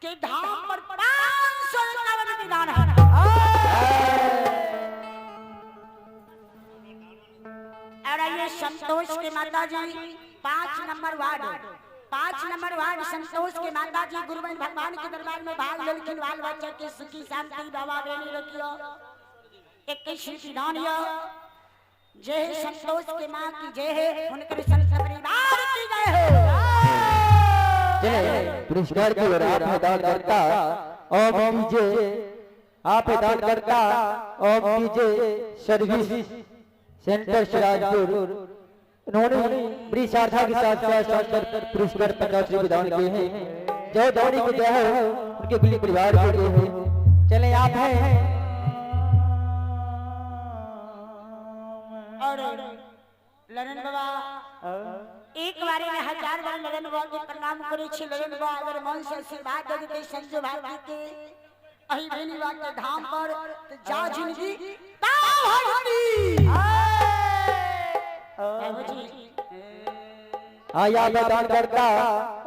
के धाम पर 551 विधान है। और ये संतोष के माता जी 5 नंबर वार्ड संतोष के माता जी गुरुवन भगवान के दरबार में भाग लेकिन बाल बच्चे के सुखी शांति बाबा बेनी रखियो। 21 विधान जय संतोष के मां की जय है, उनके संत परिवार की जय है। चले पुरस्कार की ओर आप दान करता ओम कीजिए, आप दान करता ओम कीजिए सर्विस सेंटर सिराजपुर। उन्होंने बड़ी श्रद्धा के साथ साथ पुरस्कार 50 विधान किए हैं। जो धोनी की जय हो उनके पूरे परिवार के लिए है। चले आप हैं और ललन बाबा एक बारे में 1000 बार ललन बाबा के प्रणाम करे छी। ललन बाबा अगर मन से आशीर्वाद दे देते संजू भारती के अही बेनी बाबा के धाम पर तो जा जिंदगी ताव हरी। आया दान करता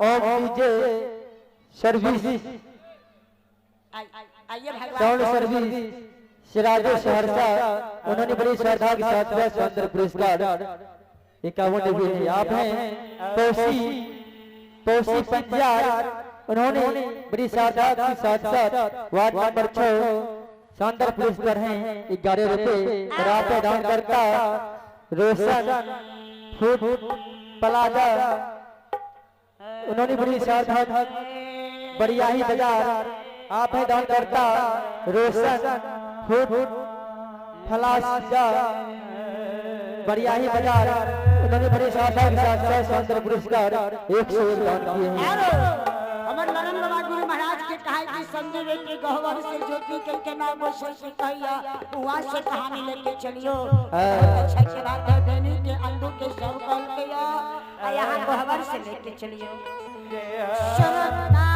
ओम कीजिए सर्विस आइए साउंड भगवान सर्विस सिराजो सहरसा। उन्होंने बड़ी श्रद्धा के साथ में सुंदर पुरस्कार 51 दिए हैं। आप हैं तोसी पंजाब। उन्होंने बड़ी श्रद्धा के साथ साथ वार्ड नंबर 6 शानदार पुरस्कार हैं 11 रुपए। और आप दान करता रोशन फूड प्लाजा। उन्होंने बड़ी श्रद्धा बढ़िया ही बाजार। आप है दान करता रोशन फूड प्लाजा बढ़िया ही बाजार। उन्होंने बड़ी श्रद्धा के साथ सुंदर पुरस्कार 101 दान किए हैं। हमर ललन बाबा गुरु महाराज के कहा कि संजय वे के गहवर से ज्योति के नाम वो से कहिया वहां से कहानी लेके चलियो। अच्छा की बात है बेनी के अंडू के सब कल के यहाँ गहवर से लेके चलियो। शरणा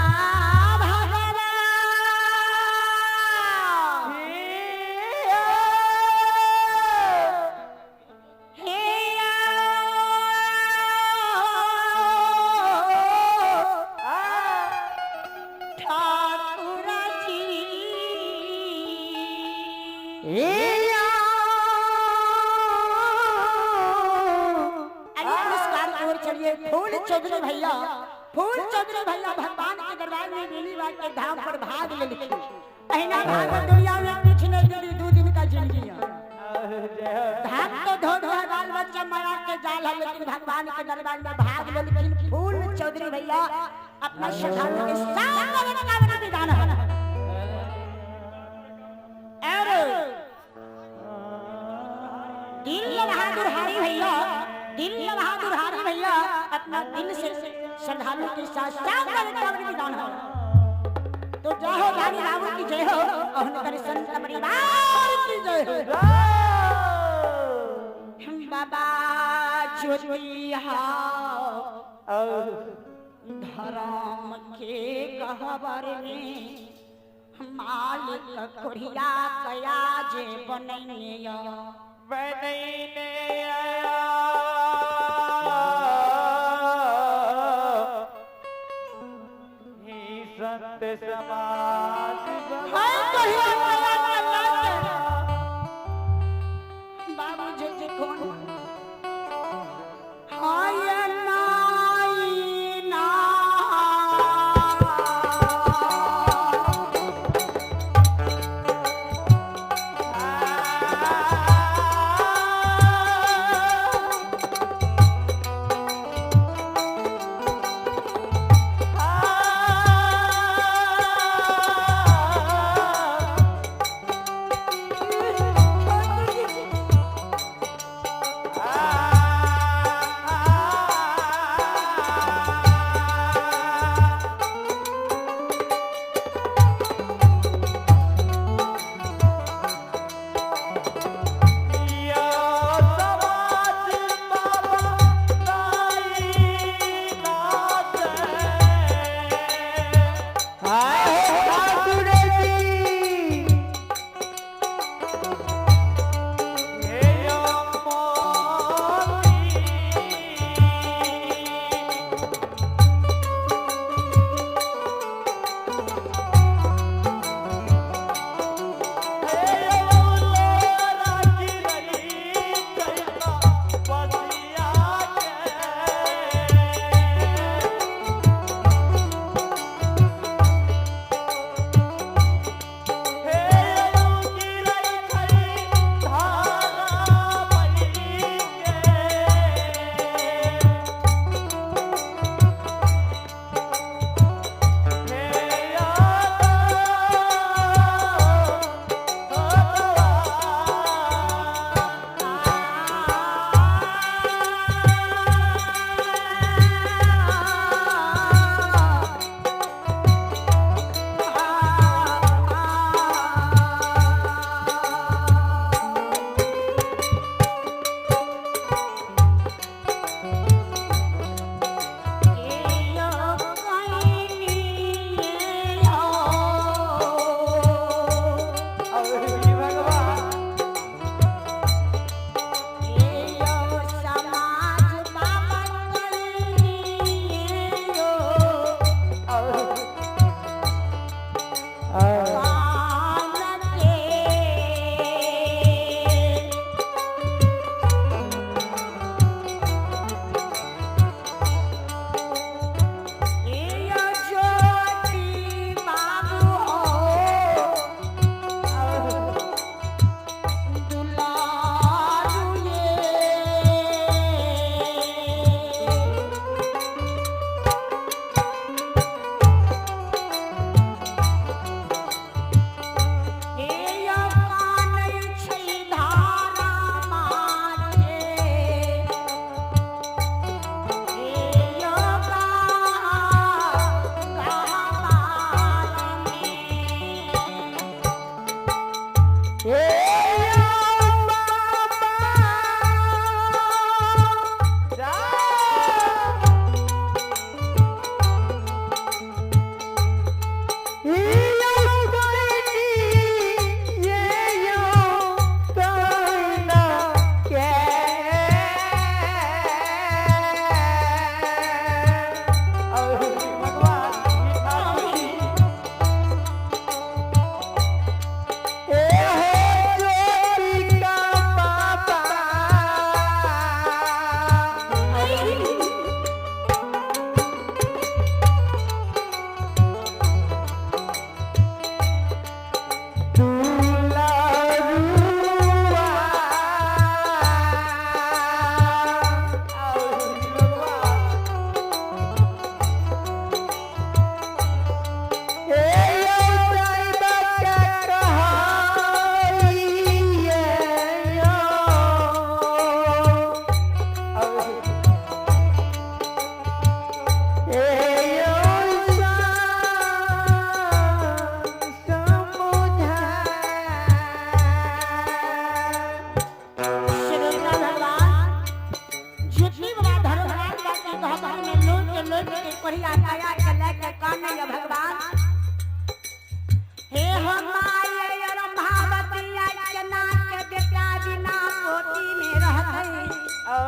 फूल चौधरी भैया भगवान के दरबार में बेनी बात के धाम पर भाग ले लिखी। अहिना भाग दुनिया में कुछ नहीं जुड़ी 2 दिन का जिंदगी धाम तो धो बाल बच्चा मरा के जाल है लेकिन भगवान के दरबार में भाग ले लेकिन फूल चौधरी भैया अपना श्रद्धालु के साथ विधान है। और दिल बहादुर हारी भैया अपना दिल से श्रद्धालु के साथ विधान है। तो जय हो रानी रावण की जय हो और उनके संत परिवार की जय हो। बाबा ज्योतिहा धर्म के कहबर में मालिक कोढ़िया कया जे बनैया संत समाज बाबू जी कौन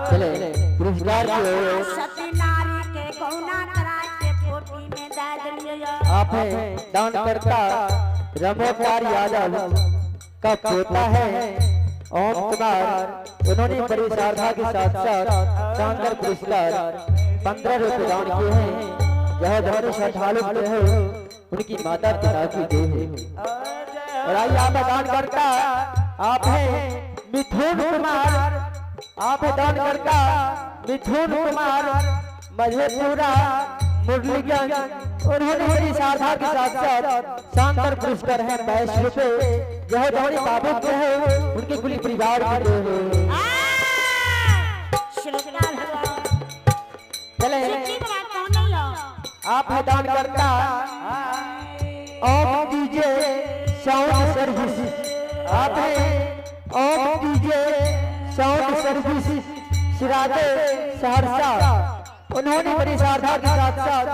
चले पुरस्कार की ओर सती नारी के गौना करा के पोटी में दे दिलिए। आप हैं दानकर्ता रमोकार यादव का पोता है ओम कुमार। उन्होंने बड़ी श्रद्धा के साथ साथ शानदार पुरस्कार 15 रुपए दान किए हैं। यह धर्म श्रद्धालु है उनकी माता पिता की देह है। और आइए आप दानकर्ता आप हैं मिथुन कुमार। आप दानकर्ता मिथुन कुमार मधेपुरा मुरलीगंज। उन्होंने बड़ी श्रद्धा के साथ साथ शानदार पुरस्कार है 22 रुपए। यह दौड़ी बाबू के है उनके कुल परिवार के हैं। चले आप दानकर्ता ओम डीजे साउंड सर्विस। आप हैं ओम डीजे साउंड सर्विस सिराजे सहरसा। उन्होंने बड़ी श्रद्धा के साथ साथ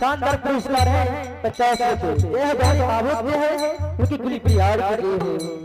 शानदार पुरस्कार है 50 रुपए। यह बहुत भावुक है उनकी कुल परिवार के लिए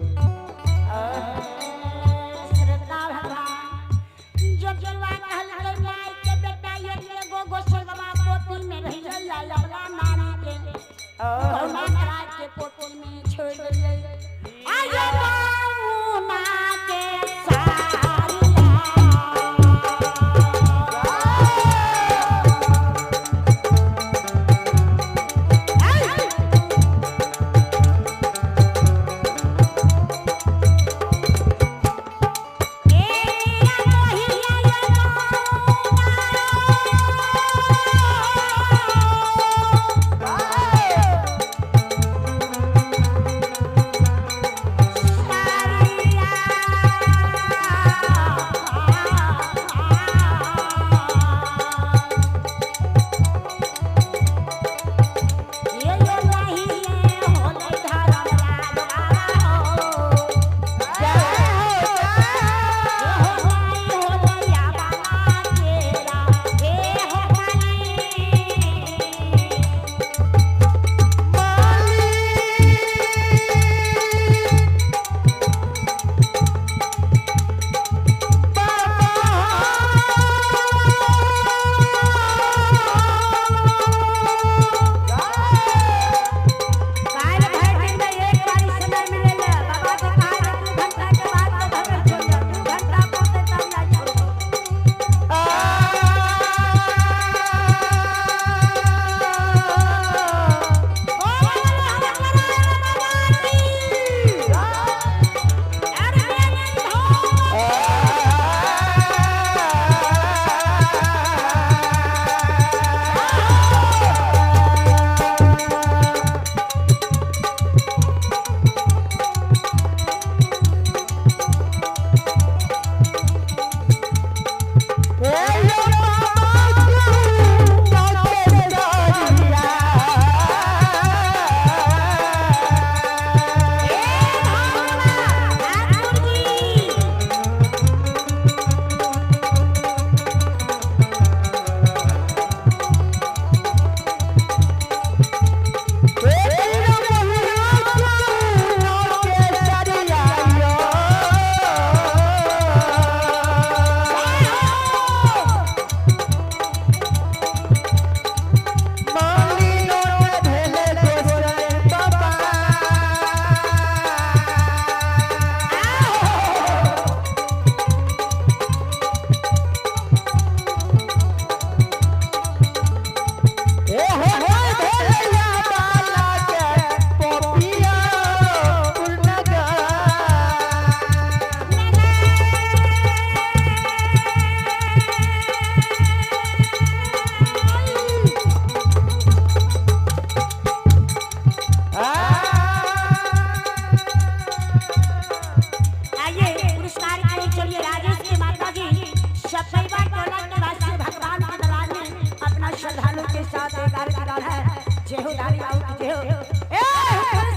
माऊ की जय हो ए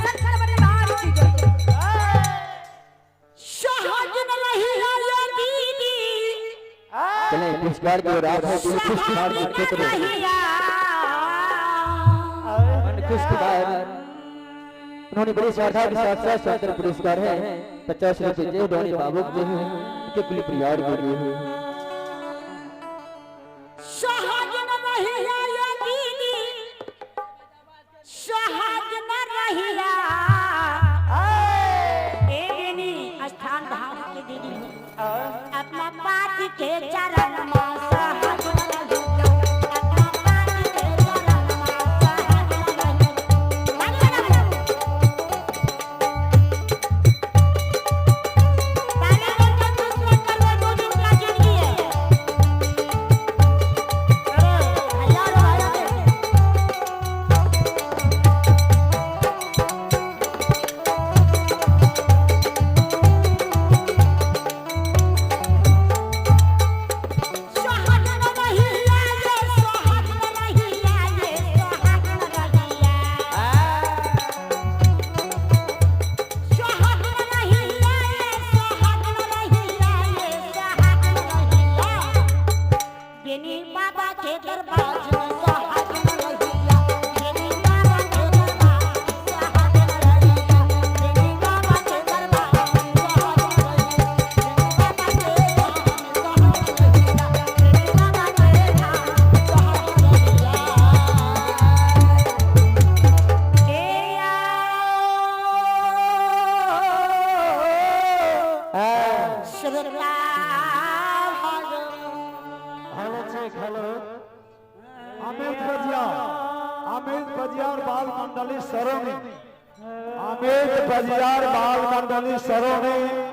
संकर परिवार की जय शाहजन रही ये दीदी चले पुरस्कार की ओर आप है दिल खुश कुमार जी क्षेत्र खुश कुमार उन्होंने बड़ी श्रद्धा के साथ साथ स्वतंत्र पुरस्कार है 50 रुपये जय डोनी बाबू के उनके कुल परिवार के लिए शाहजन रहिया ये दीदी शाहजन रहिया ए बेनी स्थान भाव की दीदी अपना पाती के चरण में शाहजन रहिया अपना पाती के चरण में शाहजन रहिया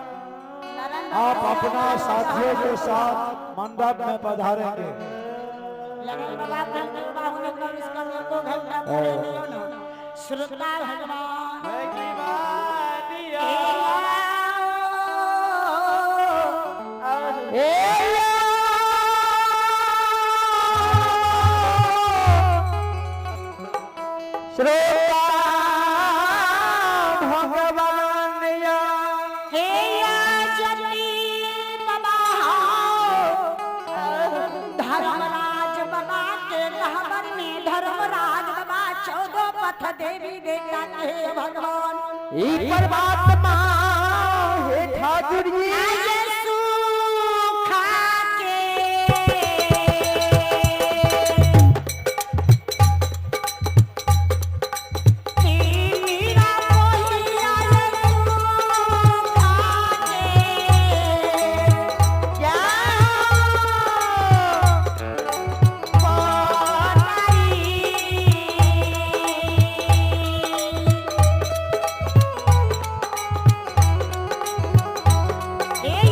आप अपना साथियों के साथ मंडप में पधारेंगे। श्रोता देवी बेटा के भगवान एक परमात्मा हे ठाकुर जी सुखा के मेरा कोहिया सुखा के क्या Hey,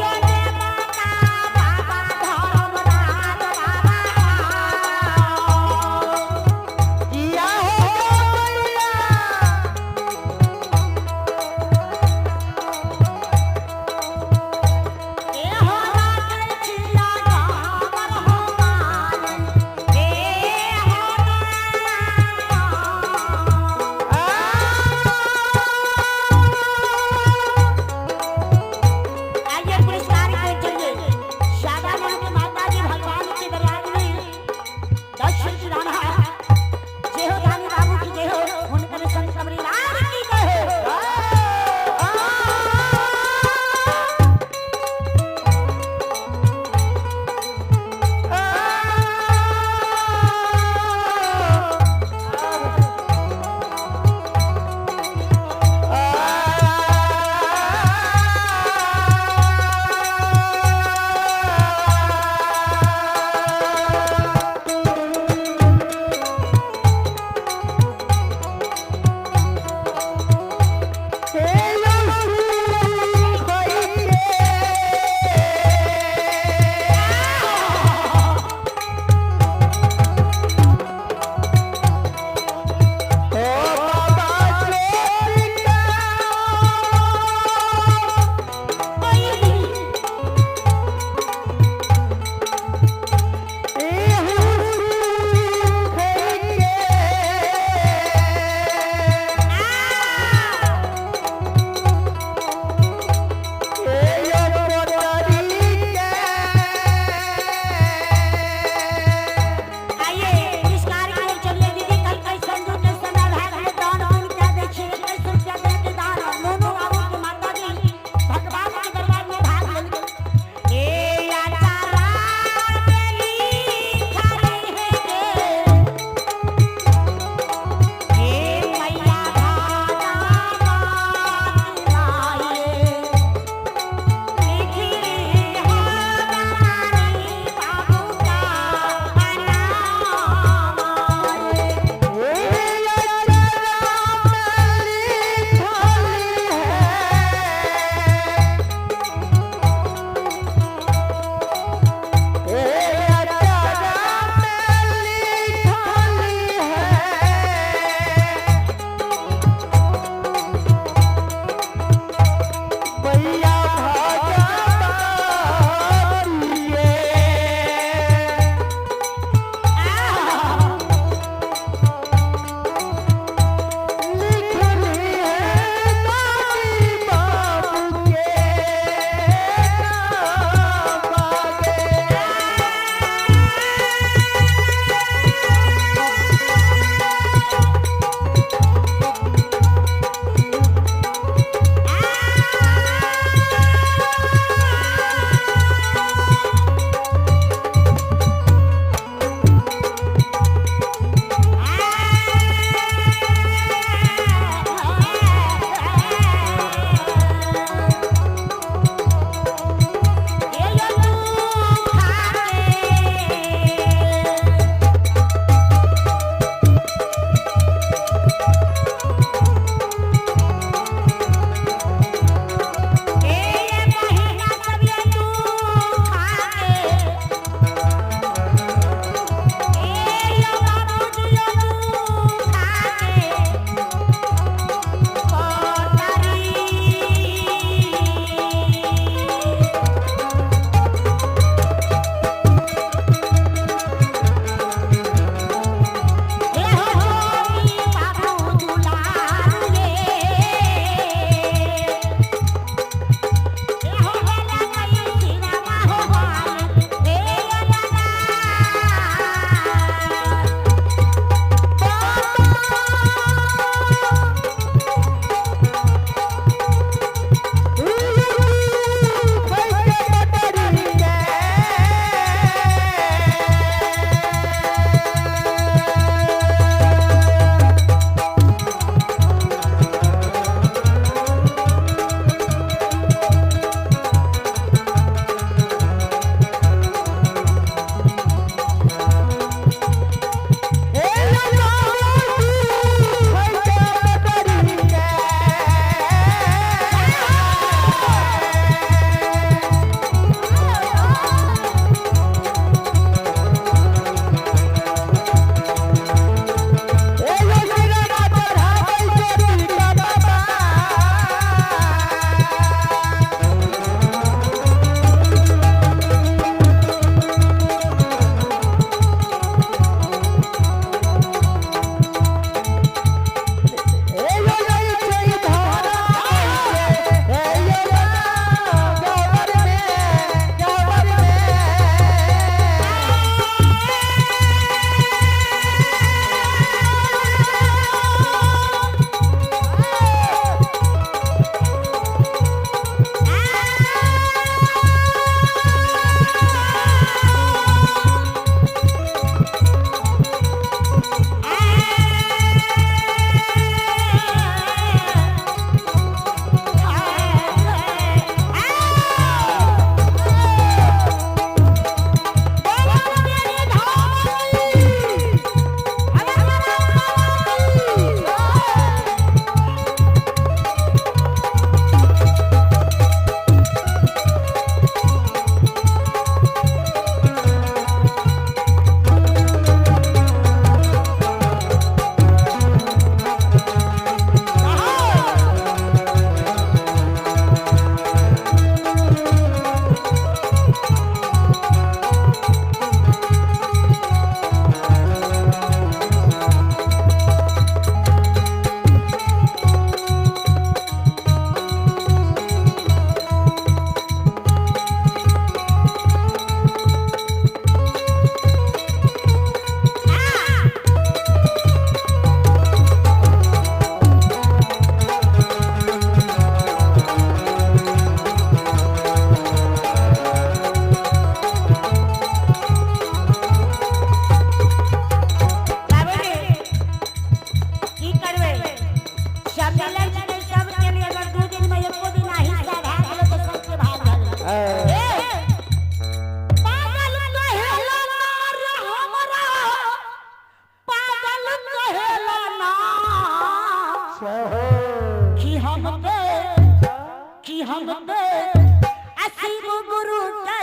सब मिलन के सब के लिए अगर 2 दिन में एको दिन नहीं हिस्सा भाग लो तो सबके भाग जाए पागल कहेला ना रे हमरा पागल कहेला ना कि हम दे असीम गुरु के